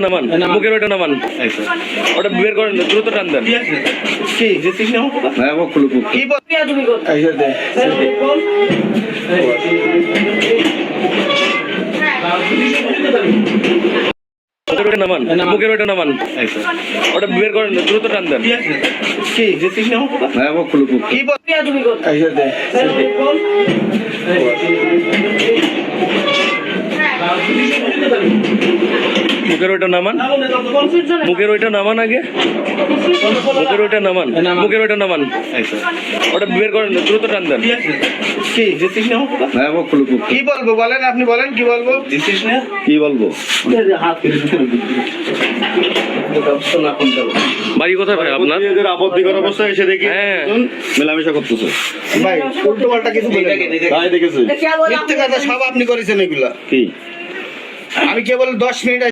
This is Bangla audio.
নামান মুখের ওটা নামান ওটা বের করেন দ্রুত টান দেন কি যেতিস না হ্যাঁ ও খুলুক কি বলবি তুমি কর এই দে মুখের ওটা নামান ওটা বের করেন দ্রুত টান দেন কি যেতিস না হ্যাঁ ও খুলুক কি বলবি তুমি কর এই দে মুখের ওইটা নামান মুখের ওইটা নামান আগে মুখের ওইটা নামান মুখের ওইটা নামান ওটা বের করেন দ্রুত টান দেন কি যেতিস না হ্যাঁ ও খুলুক কি বলবো বলেন আপনি বলেন কি বলবো যেতিস না কি বলবো বাড়ি কোথায় ভাই আপনার এদের আপত্তিকর অবস্থা এসে দেখি হ্যাঁ। মেলামেশা করতেছে ভাই উল্টো পাল্টা কিছু বলেন তাই দেখেছি মিথ্যে কথা সব আপনি করেছেন এগুলা কি আমি কেবল 10 মিনিট